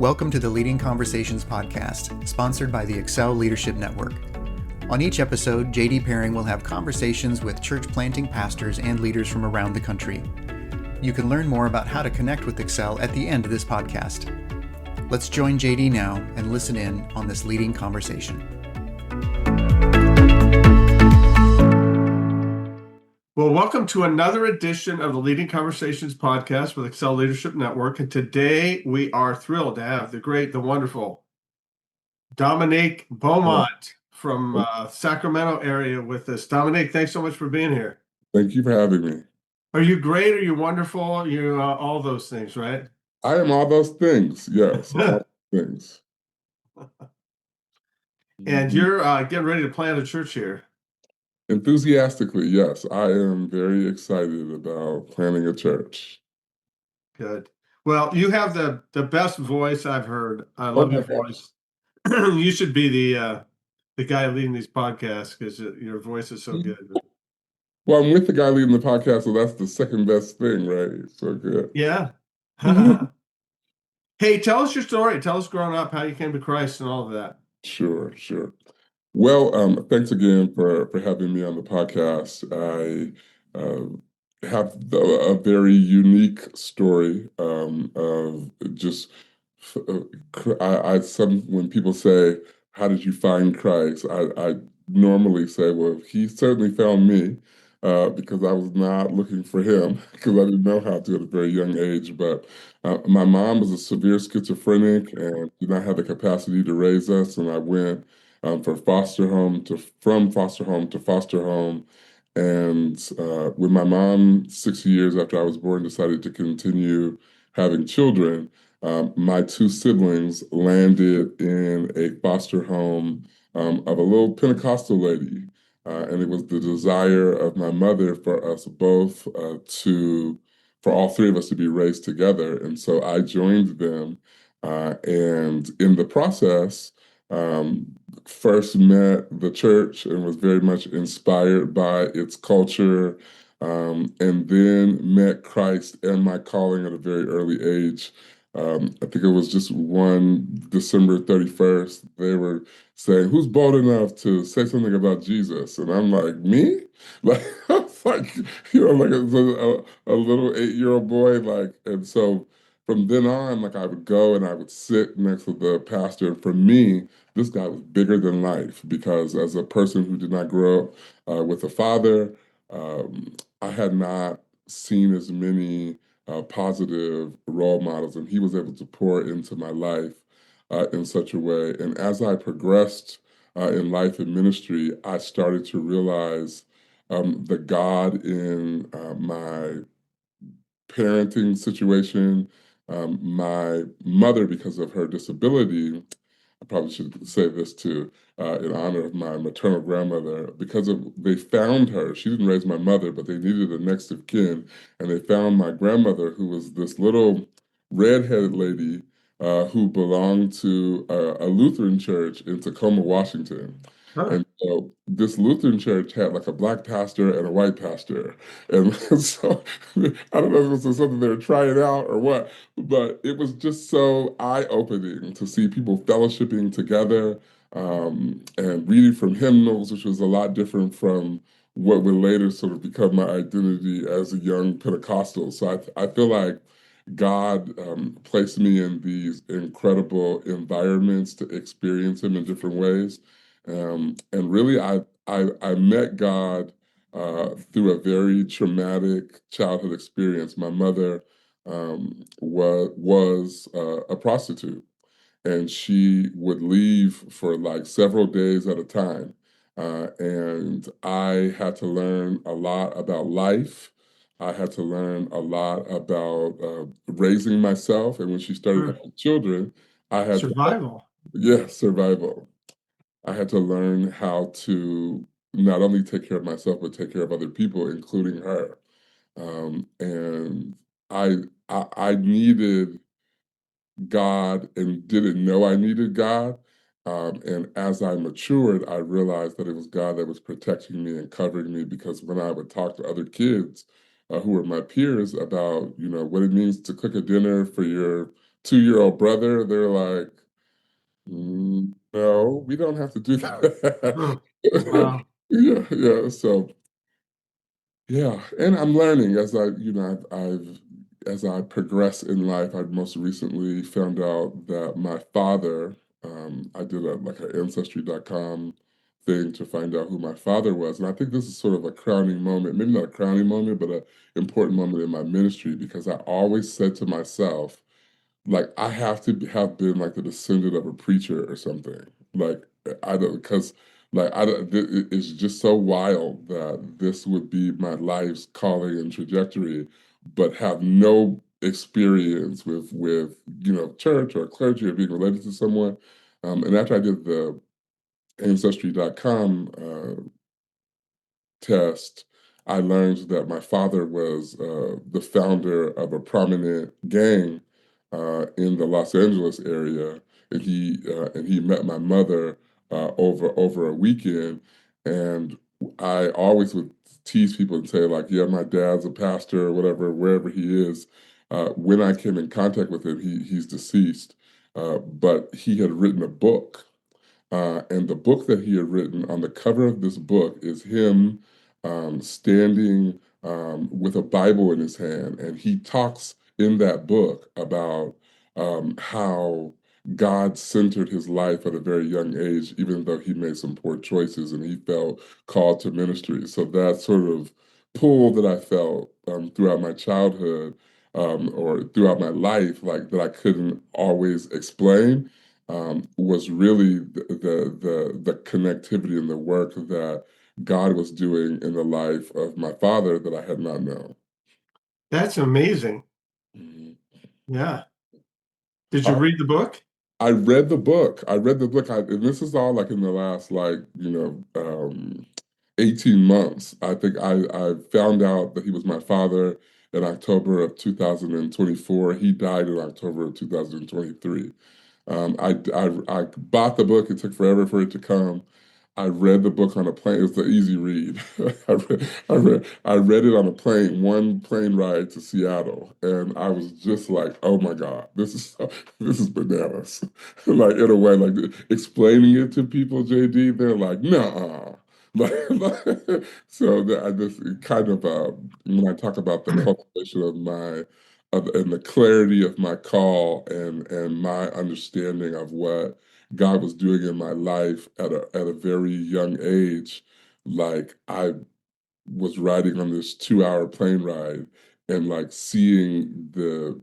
Welcome to the Leading Conversations podcast, sponsored by the Excel Leadership Network. On each episode, JD Pairing will have conversations with church planting pastors and leaders from around the country. You can learn more about how to connect with Excel at the end of this podcast. Let's join JD now and listen in on this leading conversation. Well, welcome to another edition of the Leading Conversations podcast with Excel Leadership Network. And today we are thrilled to have the great, the wonderful Dominique Beaumont from Sacramento area with us. Dominique, thanks so much for being here. Thank you for having me. Are you great? Are you wonderful? You all those things, right? I am all those things. Yes, all things. And you're getting ready to plant a church here. Enthusiastically, yes. I am very excited about planning a church. Good. Well, you have the best voice I've heard. I love your voice. You should be the guy leading these podcasts because your voice is so good. Well, I'm with the guy leading the podcast, so that's the second best thing, right? So good. Yeah. Hey, tell us your story. Tell us growing up, how you came to Christ and all of that. Sure. Well, thanks again for having me on the podcast. I have a very unique story of just when people say, "How did you find Christ?" I normally say, "Well, he certainly found me." Because I was not looking for him because I didn't know how to at a very young age. But my mom was a severe schizophrenic and did not have the capacity to raise us. And I went from foster home to foster home. And when my mom, 6 years after I was born, decided to continue having children, my two siblings landed in a foster home of a little Pentecostal lady. And it was the desire of my mother for us both for all three of us to be raised together. And so I joined them. And in the process, first met the church and was very much inspired by its culture, and then met Christ and my calling at a very early age. I think it was just one December 31st, they were saying, "Who's bold enough to say something about Jesus?" And I'm like, "Me?" Like, like like a little 8-year-old boy, and so from then on, I would go and I would sit next to the pastor. And for me, this guy was bigger than life because as a person who did not grow up with a father, I had not seen as many positive role models, and he was able to pour into my life in such a way. And as I progressed in life and ministry, I started to realize the God in my parenting situation. My mother, because of her disability, I probably should say this too, in honor of my maternal grandmother, they found her. She didn't raise my mother, but they needed a next of kin. And they found my grandmother, who was this little redheaded lady who belonged to a Lutheran church in Tacoma, Washington. Huh. And so this Lutheran church had a black pastor and a white pastor. And so I don't know if it was something they were trying out or what, but it was just so eye-opening to see people fellowshipping together and reading from hymnals, which was a lot different from what would later sort of become my identity as a young Pentecostal. So I feel like God placed me in these incredible environments to experience him in different ways. And really, I met God through a very traumatic childhood experience. My mother was a prostitute, and she would leave for several days at a time. And I had to learn a lot about life. I had to learn a lot about raising myself. And when she started having children, I had survival. Survival. I had to learn how to not only take care of myself, but take care of other people, including her. And I needed God and didn't know I needed God. And as I matured, I realized that it was God that was protecting me and covering me, because when I would talk to other kids who were my peers about, what it means to cook a dinner for your 2-year-old brother, they're like, no, we don't have to do Huh. that. Wow. Yeah, yeah. So yeah, and I'm learning as I've as I progress in life. I most recently found out that my father, I did a like an ancestry.com thing to find out who my father was. And I think this is sort of a crowning moment, maybe not a crowning moment, but an important moment in my ministry because I always said to myself, like I have to have been like the descendant of a preacher or something. Like I don't because like I don't, it's just so wild that this would be my life's calling and trajectory, but have no experience with church or clergy or being related to someone. And after I did the ancestry.com test, I learned that my father was the founder of a prominent gang in the Los Angeles area, and he met my mother over a weekend, and I always would tease people and say like, yeah, my dad's a pastor or whatever, wherever he is. When I came in contact with him, he's deceased, but he had written a book and the book that he had written, on the cover of this book is him standing with a Bible in his hand. And he talks in that book about how God centered his life at a very young age, even though he made some poor choices and he felt called to ministry. So that sort of pull that I felt throughout my childhood or throughout my life, like that I couldn't always explain was really the connectivity and the work that God was doing in the life of my father that I had not known. That's amazing. Mhm. Yeah. Did you I, read the book? I read the book. I read the book, and this is all like in the last 18 months. I think I found out that he was my father in October of 2024. He died in October of 2023. I bought the book. It took forever for it to come. I read the book on a plane. It was an easy read. I read it on a plane, one plane ride to Seattle, and I was just like, "Oh my God, this is bananas!" Like in a way, like explaining it to people, JD, they're like, "Nah." So that I just kind of when I talk about the cultivation of and the clarity of my call and my understanding of what God was doing in my life at a very young age. Like I was riding on this 2-hour plane ride and like seeing the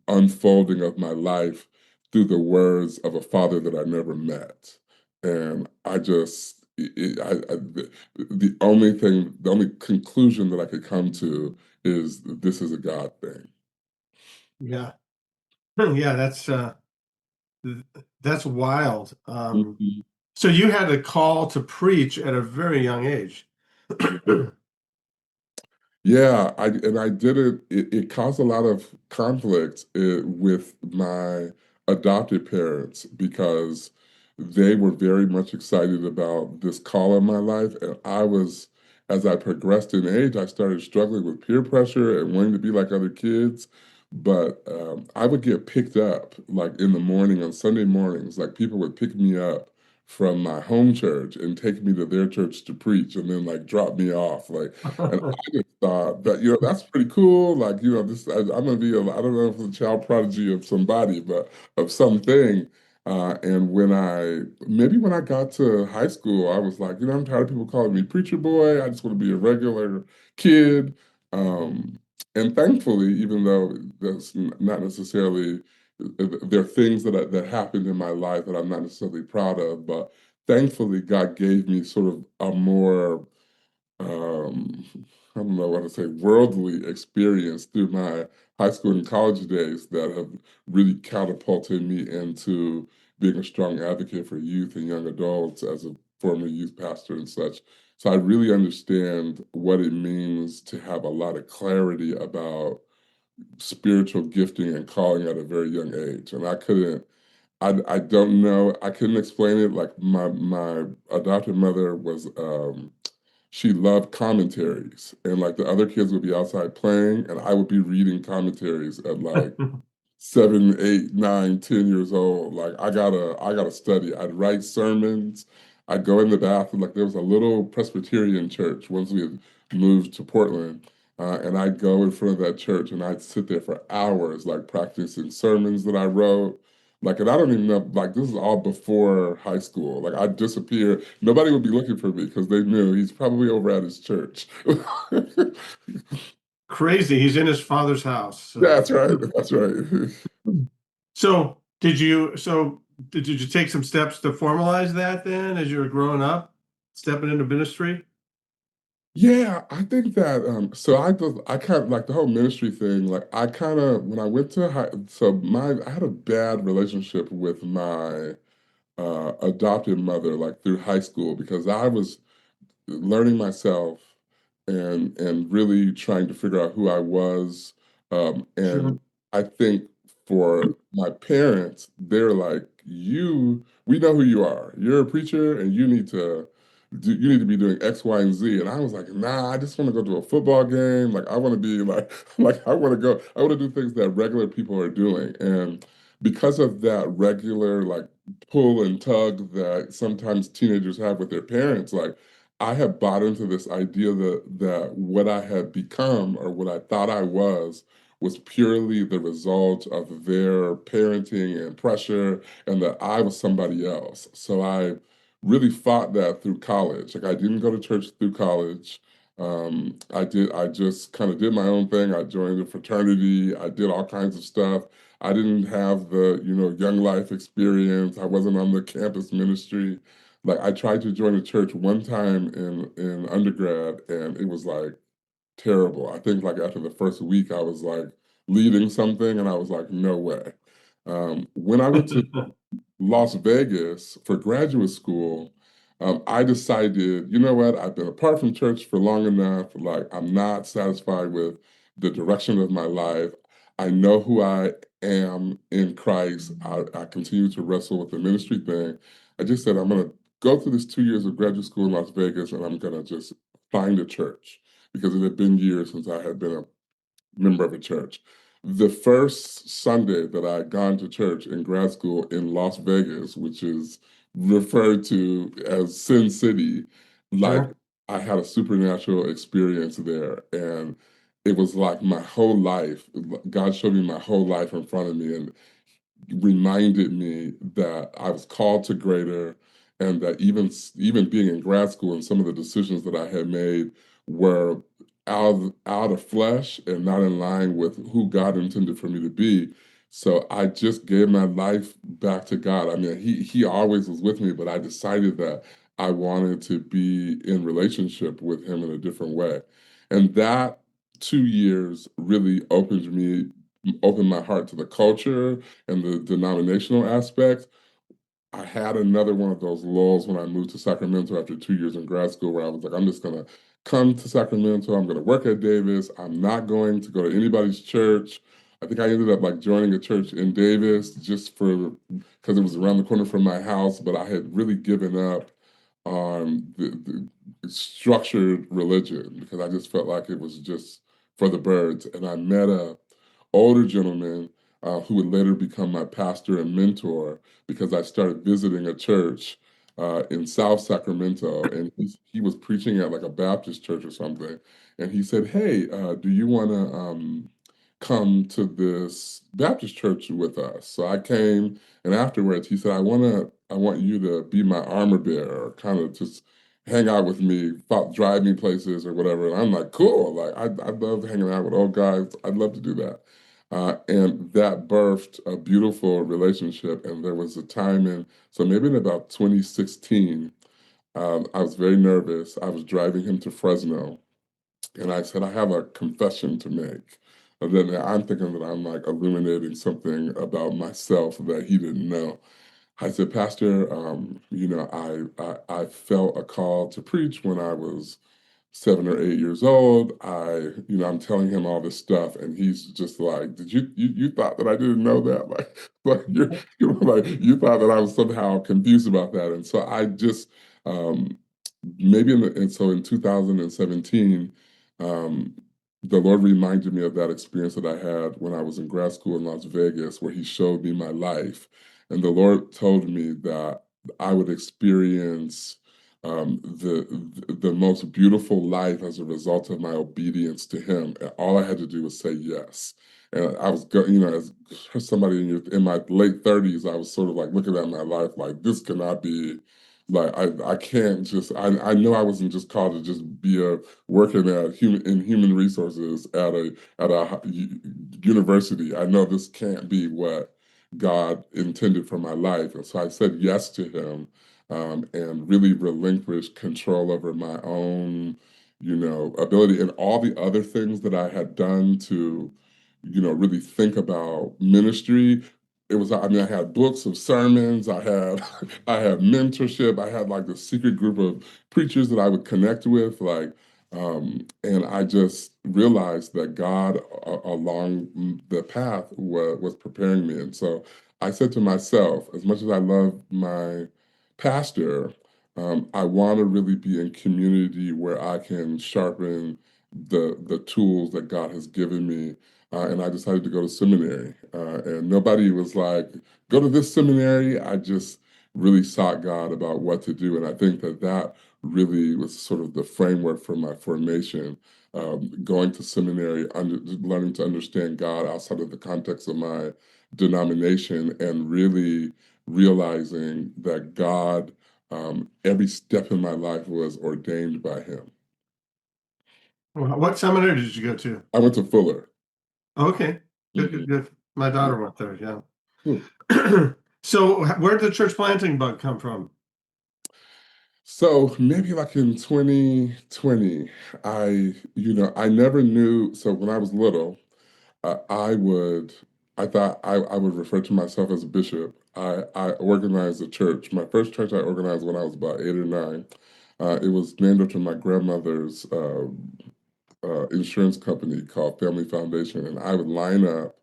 unfolding of my life through the words of a father that I never met. And I just the only conclusion that I could come to is this is a God thing. Yeah. Yeah, that's wild. Mhm. So you had a call to preach at a very young age. Yeah, I did it. It caused a lot of conflict with my adopted parents because they were very much excited about this call in my life, and as I progressed in age, I started struggling with peer pressure and wanting to be like other kids. But I would get picked up like in the morning on Sunday mornings, like people would pick me up from my home church and take me to their church to preach, and then like drop me off, like. And just thought that that's pretty cool. Like I'm gonna be I don't know if it's a child prodigy of somebody, but of something. And when I got to high school, I was like, I'm tired of people calling me preacher boy. I just want to be a regular kid. Um, and thankfully, even though that's not necessarily there are things that happened in my life that I'm not necessarily proud of, but thankfully, God gave me sort of a more um, I don't know what to say, worldly experience through my high school and college days that have really catapulted me into being a strong advocate for youth and young adults as a former youth pastor and such. So I really understand what it means to have a lot of clarity about spiritual gifting and calling at a very young age. And I don't know, I couldn't explain it. Like my adopted mother was she loved commentaries, and like the other kids would be outside playing and I would be reading commentaries at like 7, 8, 9, 10 years old. Like I gotta study. I'd write sermons. I'd go in the bathroom. Like there was a little Presbyterian church once we had moved to Portland. And I'd go in front of that church and I'd sit there for hours, like practicing sermons that I wrote. Like, and I don't even know, like, this is all before high school. Like, I'd disappear. Nobody would be looking for me because they knew he's probably over at his church. Crazy. He's in his father's house. That's right. That's right. So did you take some steps to formalize that then as you were growing up, stepping into ministry? Yeah, I think that so I kind of like the whole ministry thing, like I kind of when I went to high so my I had a bad relationship with my adopted mother like through high school because I was learning myself and really trying to figure out who I was. Sure. And I think for my parents, they're like, we know who you are. You're a preacher and you need to be doing X, Y, and Z. And I was like, nah, I just want to go to a football game. Like I want to be like, like I want to do things that regular people are doing. And because of that regular like pull and tug that sometimes teenagers have with their parents, like I had bought into this idea that what I had become or what I thought I was purely the result of their parenting and pressure, and that I was somebody else. So I really fought that through college. Like I didn't go to church through college. I just kind of did my own thing. I joined a fraternity. I did all kinds of stuff. I didn't have the, young life experience. I wasn't on the campus ministry. Like I tried to join a church one time in undergrad and it was like terrible. I think like after the first week I was like leading something and I was like, no way. When I went to Las Vegas for graduate school, I decided, you know what, I've been apart from church for long enough. Like, I'm not satisfied with the direction of my life. I know who I am in Christ. I continue to wrestle with the ministry thing. I just said, I'm going to go through this 2 years of graduate school in Las Vegas and I'm going to just find a church because it had been years since I had been a member of a church. The first Sunday that I had gone to church in grad school in Las Vegas, which is referred to as Sin City, like Sure. I had a supernatural experience there. And it was like my whole life, God showed me my whole life in front of me. And reminded me that I was called to greater and that even being in grad school and some of the decisions that I had made were out of flesh and not in line with who God intended for me to be. So I just gave my life back to God. I mean, he always was with me, but I decided that I wanted to be in relationship with him in a different way. And that 2 years really opened my heart to the culture and the denominational aspects. I had another one of those lulls when I moved to Sacramento after 2 years in grad school where I was like, I'm just gonna come to Sacramento, I'm gonna work at Davis, I'm not going to go to anybody's church. I think I ended up like joining a church in Davis just because it was around the corner from my house, but I had really given up on the structured religion because I just felt like it was just for the birds. And I met a older gentleman who would later become my pastor and mentor because I started visiting a church in South Sacramento, and he was preaching at like a Baptist church or something. And he said, "Hey, do you want to come to this Baptist church with us?" So I came, and afterwards he said, I want you to be my armor bearer, or kind of just hang out with me, drive me places or whatever." And I'm like, cool. Like I love hanging out with old guys. I'd love to do that. And that birthed a beautiful relationship. And there was a time so maybe in about 2016, I was very nervous. I was driving him to Fresno, and I said, I have a confession to make. And then I'm thinking that I'm like illuminating something about myself that he didn't know. I said, Pastor, I felt a call to preach when I was 7 or 8 years old. I'm telling him all this stuff, and he's just like, "Did you thought that I didn't know that? Like like you thought that I was somehow confused about that?" And so I just maybe in 2017, um, the Lord reminded me of that experience that I had when I was in grad school in Las Vegas, where He showed me my life. And the Lord told me that I would experience the most beautiful life as a result of my obedience to Him. And all I had to do was say yes. And I was, as somebody in my late 30s, I was sort of like looking at my life like, this cannot be, like, I can't just, I know I wasn't just called to just be a working at human resources at a university. I know this can't be what God intended for my life, and so I said yes to Him, and really relinquished control over my own, ability and all the other things that I had done to, really think about ministry. It was, I mean, I had books of sermons, I had I had mentorship, I had like this secret group of preachers that I would connect with, like, and I just realized that God along the path was preparing me. And so I said to myself, as much as I love my pastor, I want to really be in community where I can sharpen the tools that God has given me. And I decided to go to seminary. And nobody was like, go to this seminary. I just really sought God about what to do. And I think that really was sort of the framework for my formation. Going to seminary, learning to understand God outside of the context of my denomination, and really realizing that God, every step in my life was ordained by Him. What seminary did you go to? I went to Fuller. Okay, good. My daughter went there, yeah. Hmm. So where did the church planting bug come from? So maybe like in 2020, I never knew. So when I was little, uh, I would, I thought I would refer to myself as a bishop. I organized a church. My first church I organized when I was about 8 or 9. It was named after my grandmother's insurance company called Family Foundation, and I would line up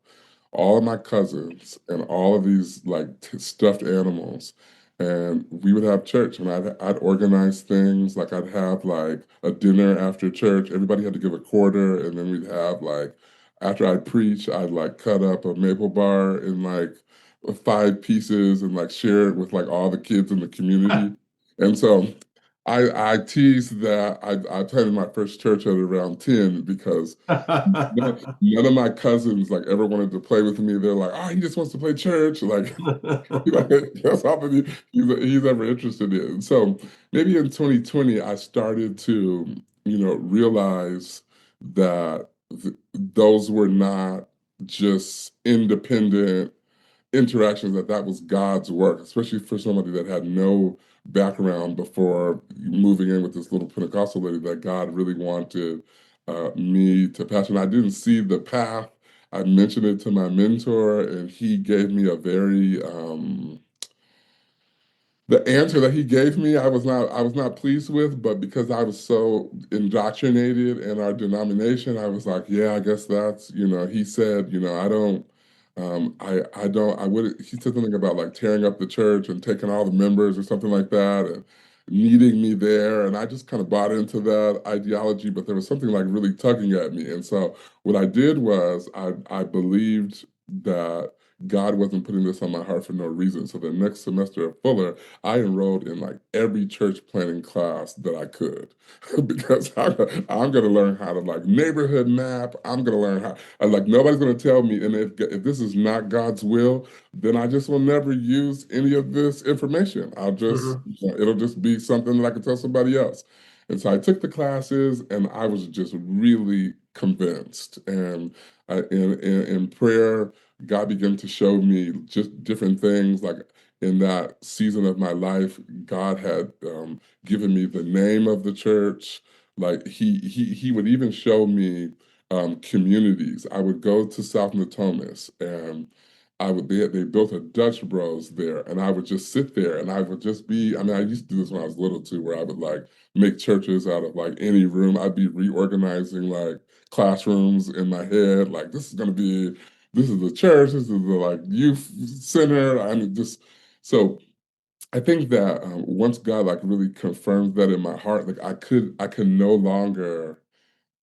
all of my cousins and all of these like stuffed animals, and we would have church. And I'd organize things, like I'd have like a dinner after church. Everybody had to give a quarter, and then we'd have like, after I'd preach, I'd like cut up a maple bar in like 5 pieces and like share it with like all the kids in the community. And so I teased that I planted my first church at around 10 because none of my cousins like ever wanted to play with me. They're like, oh, he just wants to play church. Like, that's all that he's ever interested in. So maybe in 2020, I started to, realize that those were not just independent interactions, that was God's work, especially for somebody that had no background before moving in with this little Pentecostal lady, that God really wanted me to pastor. And I didn't see the path. I mentioned it to my mentor, and he gave me a very the answer that he gave me, I was not pleased with, but because I was so indoctrinated in our denomination, I was like, yeah, I guess that's, he said, I would, he said something about like tearing up the church and taking all the members or something like that, and needing me there. And I just kind of bought into that ideology, but there was something like really tugging at me. And so what I did was I believed that God wasn't putting this on my heart for no reason. So the next semester at Fuller, I enrolled in like every church planning class that I could because I'm going to learn how to like neighborhood map. I'm going to learn how, like, nobody's going to tell me. And if this is not God's will, then I just will never use any of this information. It'll just be something that I can tell somebody else. And so I took the classes, and I was just really convinced. And in prayer, God began to show me just different things. Like in that season of my life, God had given me the name of the church. Like he would even show me communities. I would go to South Natomas, and they built a Dutch Bros there, and I would just sit there, and I would just be. I mean, I used to do this when I was little too, where I would like make churches out of like any room. I'd be reorganizing like classrooms in my head. Like, this is the church, this is the like youth center. I mean, just so I think that once God like really confirmed that in my heart, like I could no longer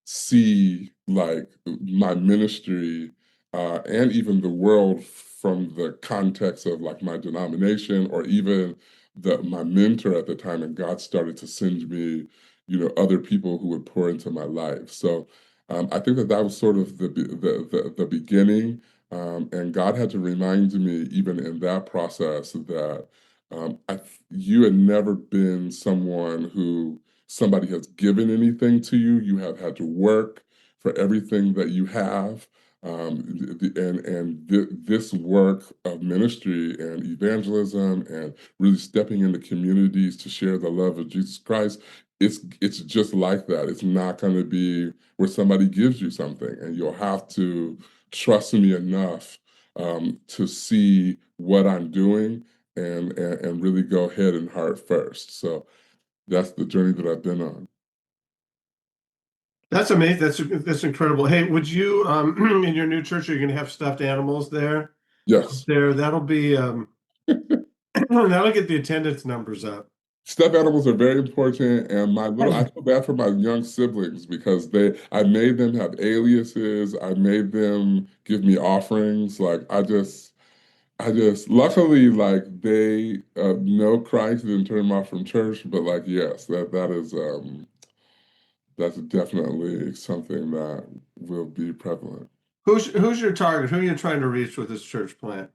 see like my ministry and even the world from the context of like my denomination or even my mentor at the time, and God started to send me, other people who would pour into my life. So I think that was sort of the beginning, and God had to remind me even in that process that you had never been someone who somebody has given anything to you. You have had to work for everything that you have. This work of ministry and evangelism and really stepping into communities to share the love of Jesus Christ, it's just like that. It's not going to be where somebody gives you something, and you'll have to trust me enough to see what I'm doing and really go head and heart first. So that's the journey that I've been on. That's amazing. That's incredible. Hey, would you in your new church, are you going to have stuffed animals there? Yes. There, that'll be that'll get the attendance numbers up. Stuffed animals are very important, and I feel bad for my young siblings because I made them have aliases. I made them give me offerings. Luckily, like they know Christ and turn them off from church. But like, yes, that's definitely something that will be prevalent. Who's your target? Who are you trying to reach with this church plant?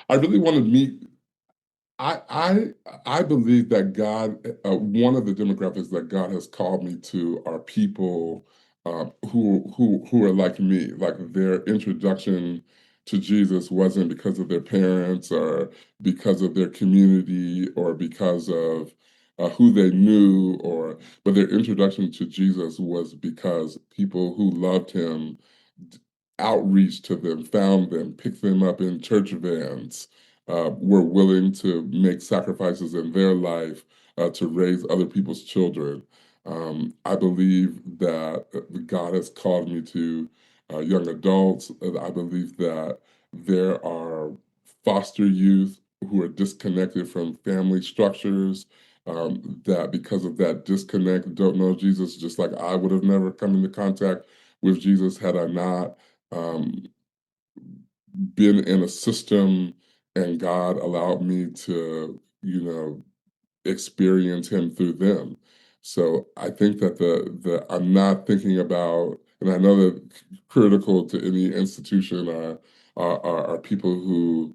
I really want to meet. I believe that God, one of the demographics that God has called me to are people who are like me, like their introduction to Jesus wasn't because of their parents or because of their community or because of who they knew, but their introduction to Jesus was because people who loved him outreached to them, found them, picked them up in church vans, were willing to make sacrifices in their life to raise other people's children. I believe that God has called me to young adults. I believe that there are foster youth who are disconnected from family structures, that because of that disconnect don't know Jesus, just like I would have never come into contact with Jesus had I not um, been in a system and God allowed me to, experience him through them. So I think that the I'm not thinking about, and I know that critical to any institution are people who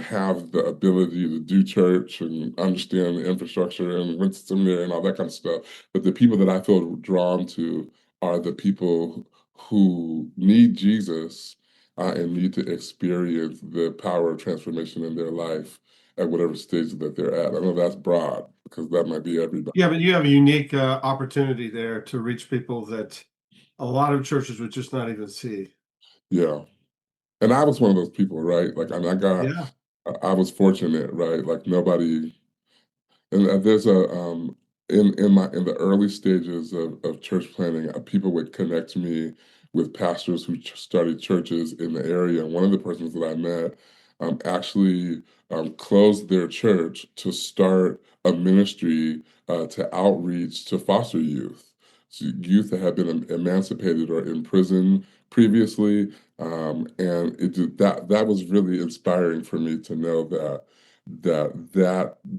have the ability to do church and understand the infrastructure and went to seminary and all that kind of stuff. But the people that I feel drawn to are the people who need Jesus and need to experience the power of transformation in their life at whatever stage that they're at. I know that's broad because that might be everybody. Yeah, but you have a unique opportunity there to reach people that a lot of churches would just not even see. Yeah. And I was one of those people, right? Like, Yeah. I was fortunate, right? Like nobody, and there's in the early stages of church planning, people would connect me with pastors who started churches in the area. And one of the persons that I met actually closed their church to start a ministry to outreach to foster youth, so youth that had been emancipated or in prison previously. And that was really inspiring for me to know that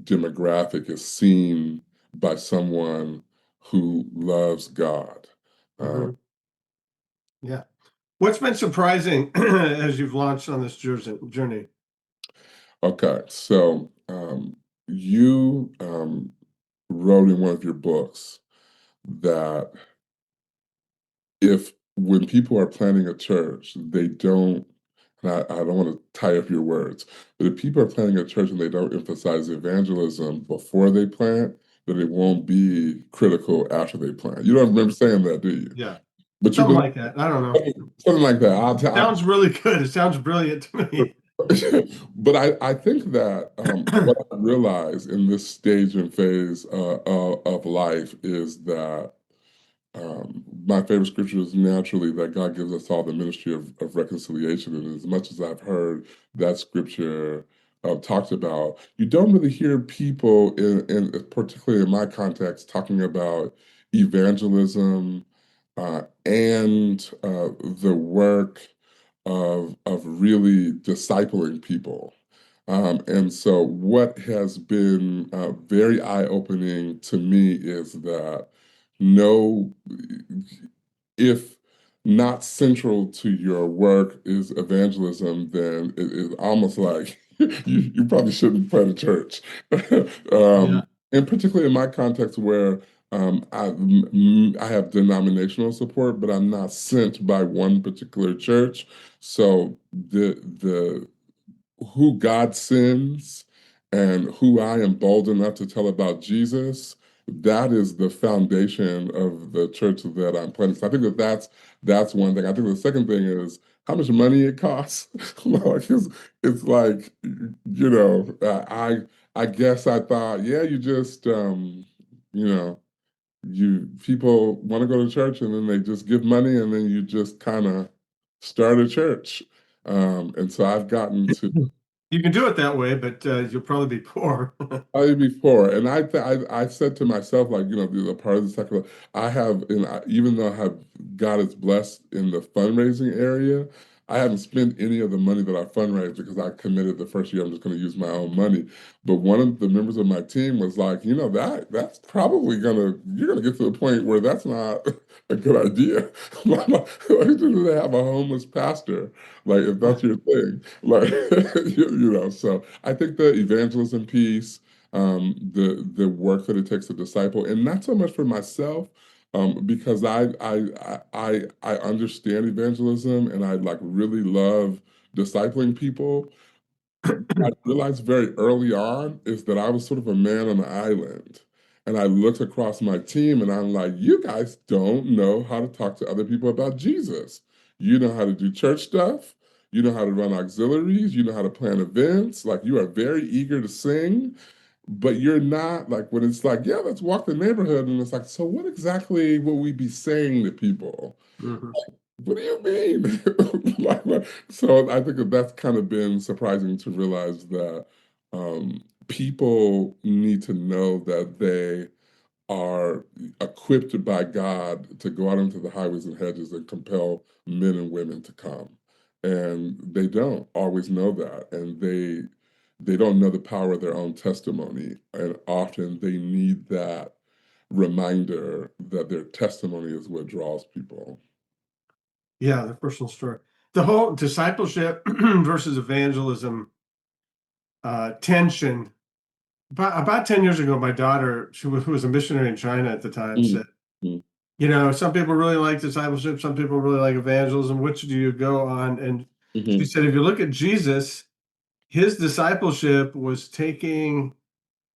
demographic is seen by someone who loves God. Mhm. Yeah. What's been surprising as you've launched on this journey? Okay, so you wrote in one of your books that if when people are planning a church, they don't, and I don't want to tie up your words, but if people are planning a church and they don't emphasize evangelism before they plant, then it won't be critical after they plant. You don't remember saying that, do you? Yeah. But you Something believe like that. I don't know. something like that. I'll Sounds really good. It sounds brilliant to me. but I think that what I realize in this stage and phase of life is that my favorite scripture is naturally that God gives us all the ministry of reconciliation. And as much as I've heard that scripture talked about, you don't really hear people, particularly in my context, talking about evangelism and the work of really discipling people. And so what has been very eye-opening to me is that no, if not central to your work is evangelism, then it is almost like you probably shouldn't plant a church. Yeah. And particularly in my context where I have denominational support, but I'm not sent by one particular church. So the who God sends and who I am bold enough to tell about Jesus, that is the foundation of the church that I'm planting. So I think that's one thing. I think the second thing is how much money it costs. Like it's like, I guess I thought, yeah, you just you know, you people want to go to church and then they just give money and then you just kind of start a church. And so I've gotten to You can do it that way, but you'll probably be poor. before, and I said to myself, like, the part of the second, I have, and even though I have God is blessed in the fundraising area, I haven't spent any of the money that I fundraised because I committed the first year I'm just going to use my own money. But one of the members of my team was like, that's probably you're gonna get to the point where that's not a good idea. Like, to have a homeless pastor, like if that's your thing, like So I think the evangelism piece, the work that it takes to disciple, and not so much for myself, because I understand evangelism and I like really love discipling people. I realized very early on is that I was sort of a man on an island. And I looked across my team and I'm like, you guys don't know how to talk to other people about Jesus. You know how to do church stuff. You know how to run auxiliaries. You know how to plan events. Like you are very eager to sing, but you're not like when it's like, yeah, let's walk the neighborhood. And it's like, so what exactly will we be saying to people? Mhm. What do you mean? So I think that that's kind of been surprising to realize that people need to know that they are equipped by God to go out into the highways and hedges and compel men and women to come. And they don't always know that. And they don't know the power of their own testimony. And often they need that reminder that their testimony is what draws people. Yeah, the personal story. The whole discipleship versus evangelism tension. About 10 years ago, my daughter, who was a missionary in China at the time, Mm, said, mm, some people really like discipleship, some people really like evangelism. Which do you go on? And she mhm, said, if you look at Jesus, his discipleship was taking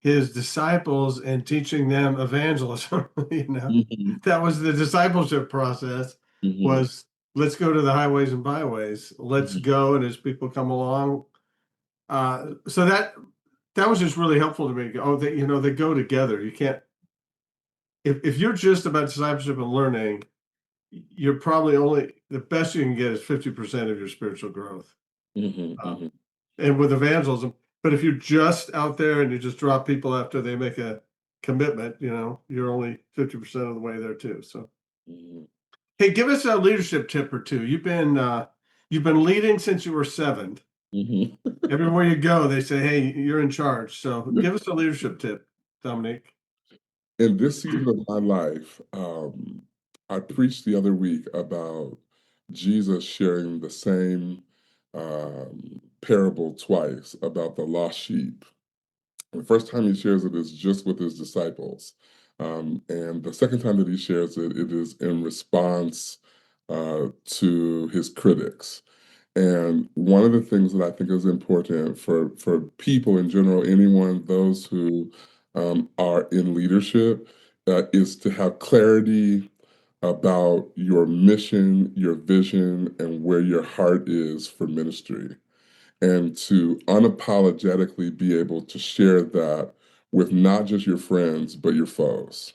his disciples and teaching them evangelism. mhm, That was the discipleship process, mhm, was let's go to the highways and byways. Let's mhm, go, and as people come along. So that was just really helpful to me. Oh, they go together. You can't, if you're just about discipleship and learning, you're probably only, the best you can get is 50% of your spiritual growth. mhm, Uh, mhm, and with evangelism, but if you're just out there and you just drop people after they make a commitment, you're only 50% of the way there too. So, mhm. hey, give us a leadership tip or two. You've been leading since you were 7. Mhm. Everywhere you go, they say, "Hey, you're in charge." So, give us a leadership tip, Dominique. In this season of my life, I preached the other week about Jesus sharing the same parable twice about the lost sheep. The first time he shares it is just with his disciples. And the second time that he shares it, it is in response to his critics. And one of the things that I think is important for people in general, anyone, those who are in leadership, is to have clarity about your mission, your vision, and where your heart is for ministry, and to unapologetically be able to share that with not just your friends, but your foes,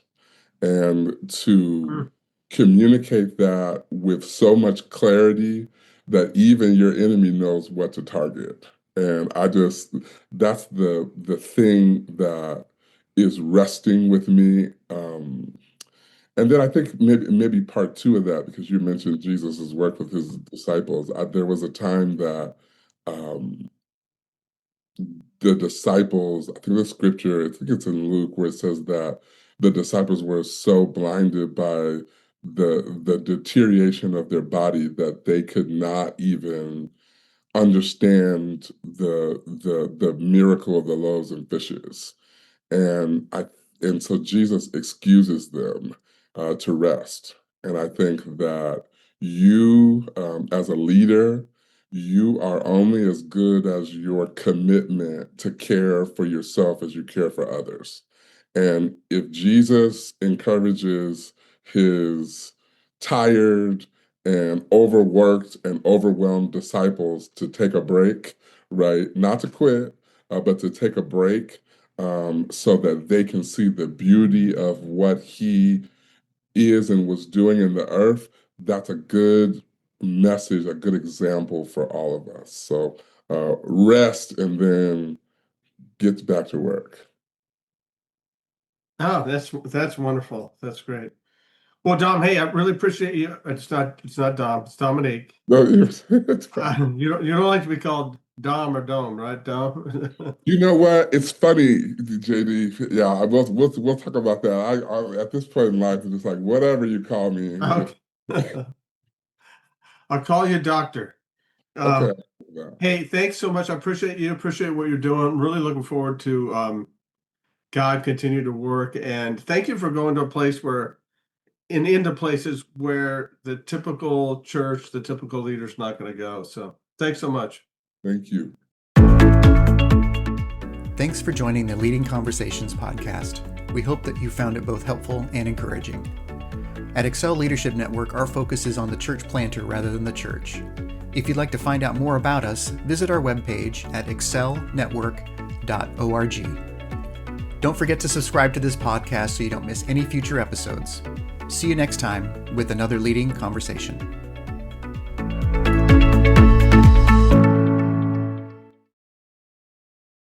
and to Mm. communicate that with so much clarity that even your enemy knows what to target. And that's the thing that is resting with me. And then I think maybe part two of that, because you mentioned Jesus's work with his disciples. There was a time that um, the disciples, I think the scripture, I think it's in Luke, where it says that the disciples were so blinded by the deterioration of their body that they could not even understand the miracle of the loaves and fishes. And so Jesus excuses them to rest. And I think that you, as a leader, you are only as good as your commitment to care for yourself as you care for others. And if Jesus encourages his tired and overworked and overwhelmed disciples to take a break, right? Not to quit, but to take a break, so that they can see the beauty of what he is and was doing in the earth. That's a good message, a good example for all of us. So rest and then get back to work. Oh, that's wonderful. That's great. Well, Dom, hey, I really appreciate you. It's not Dom, it's Dominique. No, it's fine. You don't like to be called Dom or Dome, right, Dom? You know what? It's funny, JD. Yeah, we'll talk about that. I at this point in life, it's just like whatever you call me. Okay. I'll call you Doctor. Okay. Hey, thanks so much. I appreciate you. Appreciate what you're doing. Really looking forward to God continue to work. And thank you for going to a place where, into places where the typical church, the typical leader's not going to go. So thanks so much. Thank you. Thanks for joining the Leading Conversations podcast. We hope that you found it both helpful and encouraging. At Excel Leadership Network, our focus is on the church planter rather than the church. If you'd like to find out more about us, visit our webpage at excelnetwork.org. Don't forget to subscribe to this podcast so you don't miss any future episodes. See you next time with another Leading Conversation.